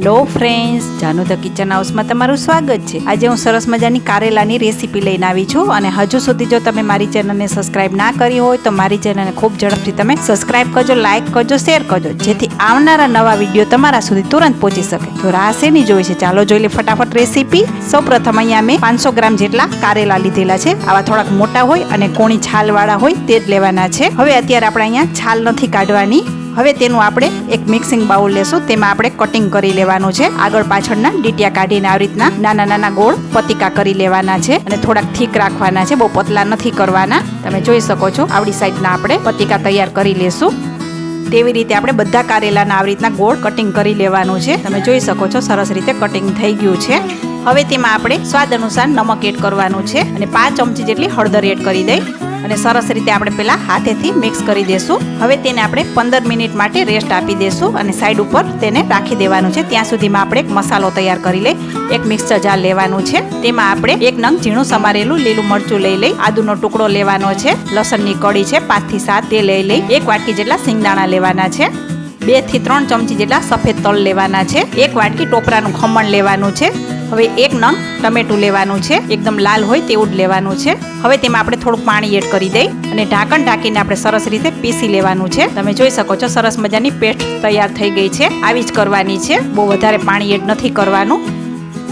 Hello friends, Janu the kitchen હાઉસમાં તમારું સ્વાગત છે। આજે હું સરસ મજાની કારેલાની રેસીપી લઈને આવી છું અને હજુ સુધી જો તમે મારી ચેનલને સબસ્ક્રાઇબ ના કરી હોય તો મારી ચેનલને ખૂબ ઝડપથી તમે સબસ્ક્રાઇબ કરજો, લાઇક કરજો, શેર કરજો, જેથી આવનારા નવા વિડીયો તમારા સુધી તુરંત પહોંચી શકે। તો રાહ શેની જોઈ છે, ચાલો જોઈ લે ફટાફટ રેસીપી। સૌપ્રથમ અહીંયા મેં 500 ગ્રામ જેટલા કારેલા લીધેલા છે। આવા થોડાક મોટા હોય અને કોણી છાલવાળા હોય તે જ લેવાના છે। હવે અત્યારે આપણે અહીંયા છાલ નથી કાઢવાની। હવે તેનું આપણે એક મિક્સિંગ બાઉલ લેશું, તેમાં આપણે કટિંગ કરી લેવાનું છે। આગળ પાછળના ડીટિયા કાઢીને આવી રીતના નાના નાના ગોળ પતિકા કરી લેવાના છે અને થોડાક થીક રાખવાના છે, બહુ પતલા નથી કરવાના। તમે જોઈ શકો છો આવડી સાઈડના આપણે પતિકા તૈયાર કરી લેશું। તેવી રીતે આપણે બધા કારેલાના આવી રીતના ગોળ કટિંગ કરી લેવાનું છે। તમે જોઈ શકો છો સરસ રીતે કટિંગ થઈ ગયું છે। હવે તેમાં આપણે સ્વાદ અનુસાર નમક એડ કરવાનું છે અને 5 ચમચી જેટલી હળદર એડ કરી દઈ અને સરસ રીતે આપણે પેલા હાથેથી મિક્સ કરી દેશું। હવે તેને આપણે 15 મિનિટ માટે રેસ્ટ આપી દેશું અને સાઈડ ઉપર તેને રાખી દેવાનું છે। ત્યાં સુધીમાં આપણે એક મસાલો તૈયાર કરી લઈ। એક મિક્સર જાર લેવાનું છે, તેમાં આપણે એક નંગ ઝીણું સમારેલું લીલું મરચું લઈ લઈ, આદુનો ટુકડો લેવાનો છે, લસણની કળી છે 5 થી 7 તે લઈ લઈ, 1 વાટકી જેટલા સિંગદાણા લેવાના છે, 2 થી 3 ચમચી જેટલા સફેદ તલ લેવાના છે, 1 વાટકી ટોપરાનું ખમણ લેવાનું છે। હવે 1 નંગ ટમેટું લેવાનું છે, એકદમ લાલ હોય તેવું જ લેવાનું છે। હવે તેમાં આપણે થોડુંક પાણી એડ કરી દઈ અને ઢાંકણ ઢાંકીને આપણે સરસ રીતે પીસી લેવાનું છે। તમે જોઈ શકો છો સરસ મજાની પેસ્ટ તૈયાર થઈ ગઈ છે, આવી જ કરવાની છે, બહુ વધારે પાણી એડ નથી કરવાનું।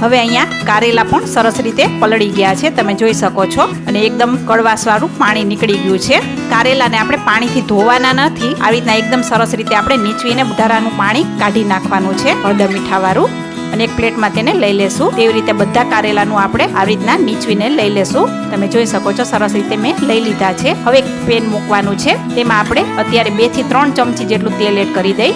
હવે અહીંયા કારેલા પણ સરસ રીતે પલળી ગયા છે, તમે જોઈ શકો છો, અને એકદમ કડવાશવાળું પાણી નીકળી ગયું છે। કારેલાને આપણે પાણીથી ધોવાના નથી, આવી રીતના એકદમ સરસ રીતે આપણે નીચવીને વધારાનું પાણી કાઢી નાખવાનું છે, હળદર મીઠાવાળું, અને એક પ્લેટમાં તેને લઈ લેશું। તેવી રીતે બધા કારેલાનું આપણે આવી રીતના નીચવીને લઈ લેશું। તમે જોઈ શકો છો સરસ રીતે મેં લઈ લીધા છે। હવે એક પેન મૂકવાનું છે, તેમાં આપણે અત્યારે 2 થી 3 ચમચી જેટલું તેલ એડ કરી દઈ।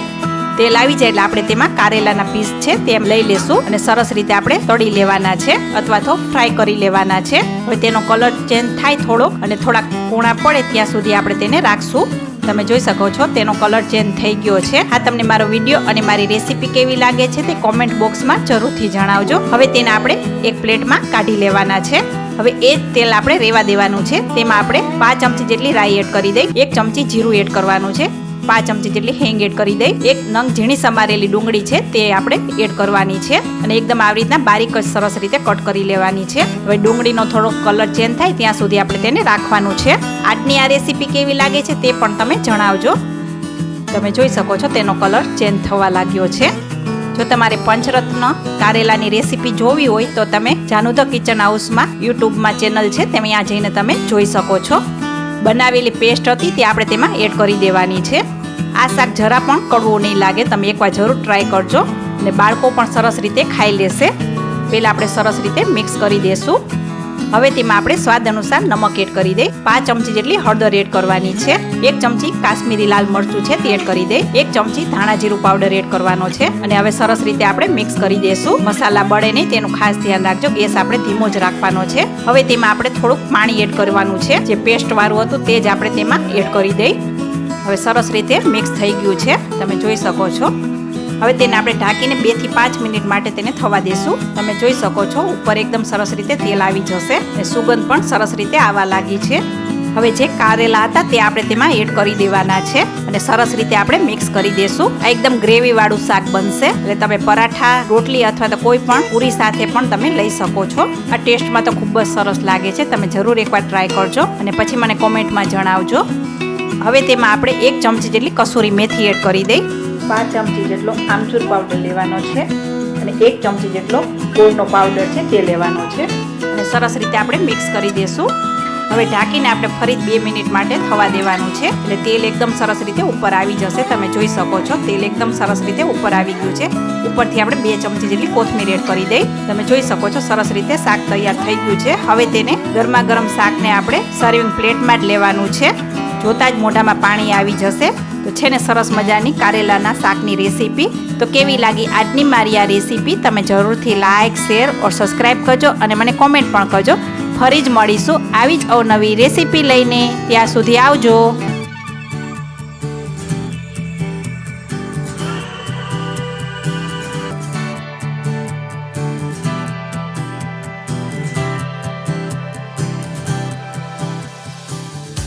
તેલ આવી જાય એટલે આપણે તેમાં કારેલાના પીસ છે તેમ લઈ લેશું અને સરસ રીતે આપણે તળી લેવાના છે અથવા તો ફ્રાય કરી લેવાના છે। હવે તેનો કલર ચેન્જ થાય થોડોક અને થોડાક કૂણા પડે ત્યાં સુધી આપણે તેને રાખશું। તમે જોઈ શકો છો તેનો કલર ચેન્જ થઈ ગયો છે। આ તમને મારો વિડીયો અને મારી રેસીપી કેવી લાગે છે તે કોમેન્ટ બોક્સમાં જરૂરથી જણાવજો। હવે તેને આપણે એક પ્લેટમાં કાઢી લેવાના છે। હવે એ જ તેલ આપણે રેવા દેવાનું છે, તેમાં આપણે 5 ચમચી જેટલી રાઈ એડ કરી દઈ, 1 ચમચી જીરું એડ કરવાનું છે, 5 ચમચી જેટલી હિંગ એડ કરી દઈ, 1 નંગ ઝીણી સમારેલી ડુંગળી છે તે આપણે એડ કરવાની છે અને એકદમ આવી રીતના બારીક જ સરસ રીતે કટ કરી લેવાની છે। હવે ડુંગળીનો થોડો કલર ચેન્જ થાય ત્યાં સુધી આપણે તેને રાખવાનું છે। આજની આ રેસીપી કેવી લાગે છે તે પણ તમે જણાવજો। તમે જોઈ શકો છો તેનો કલર ચેન્જ થવા લાગ્યો છે। જો તમારે પંચરત્ન કારેલાની રેસીપી જોવી હોય તો તમે જાનુ ધ કિચન હાઉસમાં યુટ્યુબમાં ચેનલ છે, તમે ત્યાં જઈને તમે જોઈ શકો છો। બનાવેલી પેસ્ટ હતી તે આપણે તેમાં એડ કરી દેવાની છે। આ શાક જરા પણ કડવું નહીં લાગે, તમે એકવાર જરૂર ટ્રાય કરજો અને બાળકો પણ સરસ રીતે ખાઈ લેશે। પહેલાં આપણે સરસ રીતે મિક્સ કરી દેશું। હવે તેમાં આપણે સ્વાદ અનુસાર નમક એડ કરી દઈ, 5 ચમચી જેટલી હળદર એડ કરવાની છે, 1 ચમચી કાશ્મીરી લાલ મરચું છે તે એડ કરી દઈ, 1 ચમચી ધાણા જીરું પાવડર એડ કરવાનો છે અને હવે સરસ રીતે આપણે મિક્સ કરી દેશું। મસાલા બળે નહીં તેનું ખાસ ધ્યાન રાખજો, ગેસ આપણે ધીમો જ રાખવાનો છે। હવે તેમાં આપણે થોડુંક પાણી એડ કરવાનું છે, જે પેસ્ટ વાળું હતું તે જ આપણે તેમાં એડ કરી દઈ। હવે સરસ રીતે મિક્સ થઈ ગયું છે, તમે જોઈ શકો છો। હવે તેને આપણે ઢાંકીને 2 થી 5 મિનિટ માટે તેને થવા દેશું। તમે જોઈ શકો છો ઉપર એકદમ સરસ રીતે તેલ આવી જશે અને સુગંધ પણ સરસ રીતે આવવા લાગી છે। હવે જે કારેલા હતા તે આપણે તેમાં એડ કરી દેવાના છે અને સરસ રીતે આપણે મિક્સ કરી દેશું। આ એકદમ ગ્રેવી વાળું શાક બનશે, એટલે તમે પરાઠા, રોટલી અથવા તો કોઈ પણ પૂરી સાથે પણ તમે લઈ શકો છો। આ ટેસ્ટમાં તો ખૂબ જ સરસ લાગે છે, તમે જરૂર એકવાર ટ્રાય કરજો અને પછી મને કોમેન્ટમાં જણાવજો। હવે તેમાં આપણે 1 ચમચી જેટલી કસૂરી મેથી એડ કરી દઈ, 5 ચમચી જેટલો આમચૂર પાવડર લેવાનો છે અને 1 ચમચી જેટલો ગોળનો પાવડર છે તે લેવાનો છે અને સરસ રીતે આપણે મિક્સ કરી દેશું। હવે ઢાંકીને આપણે ફરી 2 મિનિટ માટે થવા દેવાનું છે, એટલે તેલ એકદમ સરસ રીતે ઉપર આવી જશે। તમે જોઈ શકો છો તેલ એકદમ સરસ રીતે ઉપર આવી ગયું છે। ઉપરથી આપણે 2 ચમચી જેટલી કોથમીર એડ કરી દઈ। તમે જોઈ શકો છો સરસ રીતે શાક તૈયાર થઈ ગયું છે। હવે તેને ગરમા ગરમ શાકને આપણે સર્વિંગ પ્લેટમાં જ લેવાનું છે। જોતા જ મોઢામાં પાણી આવી જશે। તો છે ને સરસ મજાની કારેલાના શાકની રેસીપી। તો કેવી લાગી આજની મારી આ રેસીપી, તમે જરૂરથી લાઇક, શેર ઓર સબસ્ક્રાઈબ કરજો અને મને કોમેન્ટ પણ કરજો। ફરી જ મળીશું આવી જ અવનવી રેસીપી લઈને, ત્યાં સુધી આવજો।